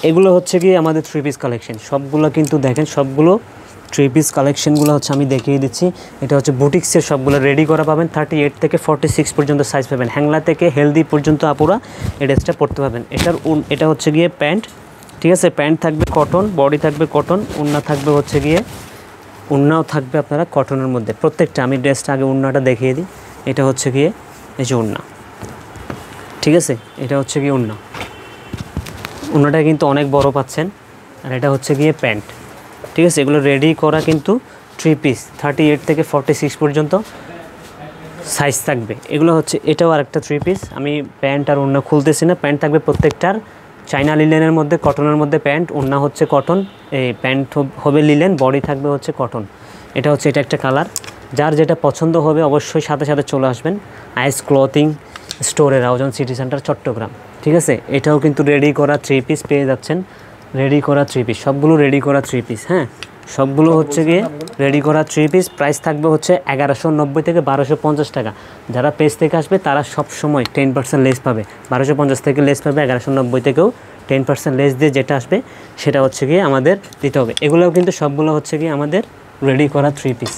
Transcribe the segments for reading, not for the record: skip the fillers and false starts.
এগুলো হচ্ছে কি আমাদের থ্রি পিস কালেকশন, সবগুলো কিন্তু দেখেন সবগুলো থ্রি পিস কালেকশনগুলো হচ্ছে আমি দেখিয়ে দিচ্ছি। এটা হচ্ছে বুটিক্সের, সবগুলো রেডি করা পাবেন। 38 থেকে 46 পর্যন্ত সাইজ পাবেন। হ্যাংলা থেকে হেলদি পর্যন্ত আপুরা এই ড্রেসটা পরতে পারবেন। এটা হচ্ছে গিয়ে প্যান্ট, ঠিক আছে। প্যান্ট থাকবে কটন, বডি থাকবে কটন, ওড়না থাকবে হচ্ছে গিয়ে, ওড়নাও থাকবে আপনারা কটনের মধ্যে প্রত্যেকটা। আমি ড্রেসটা আগে ওড়নাটা দেখিয়ে দিই। এটা হচ্ছে গিয়ে এই যে ওড়না, ঠিক আছে। এটা হচ্ছে গিয়ে ওড়না, ওড়নাটা কিন্তু অনেক বড় পাচ্ছেন। আর এটা হচ্ছে গিয়ে প্যান্ট, ঠিক আছে। এগুলো রেডি করা কিন্তু থ্রি পিস, 38 থেকে 46 পর্যন্ত সাইজ থাকবে। এগুলো হচ্ছে, এটাও আরেকটা থ্রি পিস। আমি প্যান্ট আর ওড়না খুলতেছি না। প্যান্ট থাকবে প্রত্যেকটার চাইনা লিলেনের মধ্যে, কটনের মধ্যে প্যান্ট, ওড়না হচ্ছে কটন, এই প্যান্ট হবে লিলেন, বডি থাকবে হচ্ছে কটন। এটা হচ্ছে, এটা একটা কালার। যার যেটা পছন্দ হবে অবশ্যই সাথে সাথে চলে আসবেন আইস ক্লথিং স্টোরে, রাউজান সিটি সেন্টার চট্টগ্রাম, ঠিক আছে। এটাও কিন্তু রেডি করা থ্রি পিস পেয়ে যাচ্ছেন, রেডি করা থ্রি পিস, সবগুলো রেডি করা থ্রি পিস। হ্যাঁ, সবগুলো হচ্ছে গিয়ে রেডি করা থ্রি পিস। প্রাইস থাকবে হচ্ছে 1190 থেকে 1250 টাকা। যারা পেজ থেকে আসবে তারা সব সময় 10% লেস পাবে। 1250 থেকে লেস পাবে, 1190 থেকেও 10% লেস দিয়ে যেটা আসবে সেটা হচ্ছে গিয়ে আমাদের দিতে হবে। এগুলোও কিন্তু সবগুলো হচ্ছে গিয়ে আমাদের রেডি করা থ্রি পিস।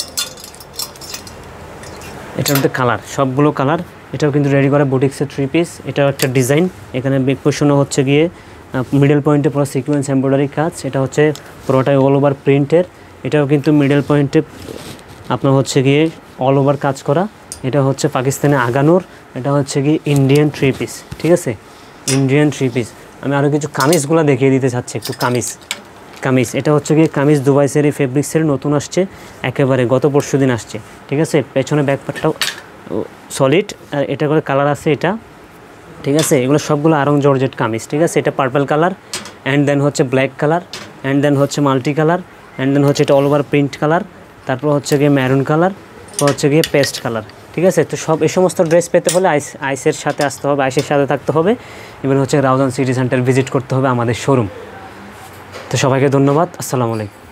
এটার মধ্যে কালার, সবগুলো কালার। এটাও কিন্তু রেডি করা বুটিক্সের থ্রি পিস। এটাও একটা ডিজাইন। এখানে বেক পোর্শনও হচ্ছে গিয়ে মিডল পয়েন্টে পুরো সিকোয়েন্স এমব্রয়ডারি কাজ। এটা হচ্ছে পুরোটাই অল ওভার প্রিন্টের। এটাও কিন্তু মিডল পয়েন্টে আপনার হচ্ছে গিয়ে অল ওভার কাজ করা। এটা হচ্ছে পাকিস্তানে আগানোর। এটা হচ্ছে গিয়ে ইন্ডিয়ান থ্রি পিস, ঠিক আছে, ইন্ডিয়ান থ্রি পিস। আমি আরও কিছু কামিজগুলো দেখিয়ে দিতে চাচ্ছি একটু। কামিজ এটা হচ্ছে গিয়ে কামিজ দুবাই সেরি ফেব্রিক্সের নতুন আসছে, একেবারে গত পরশু দিন আসছে, ঠিক আছে। পেছনে ব্যাকপার্টটাও সলিড। আর এটা করে কালার আছে এটা, ঠিক আছে। এগুলো সবগুলো আরং জর্জেট কামিজ, ঠিক আছে। এটা পার্পল কালার, অ্যান্ড দেন হচ্ছে ব্ল্যাক কালার, অ্যান্ড দেন হচ্ছে মাল্টি কালার, অ্যান্ড দেন হচ্ছে এটা অল ওভার প্রিন্ট কালার, তারপর হচ্ছে গিয়ে ম্যারুন কালার, হচ্ছে গিয়ে পেস্ট কালার, ঠিক আছে। তো সব এই সমস্ত ড্রেস পেতে হলে আইসের সাথে আসতে হবে, আইসের সাথে থাকতে হবে, এবং হচ্ছে রাউজান সিটি সেন্টার ভিজিট করতে হবে আমাদের শোরুম। তো সবাইকে ধন্যবাদ, আসসালামু আলাইকুম।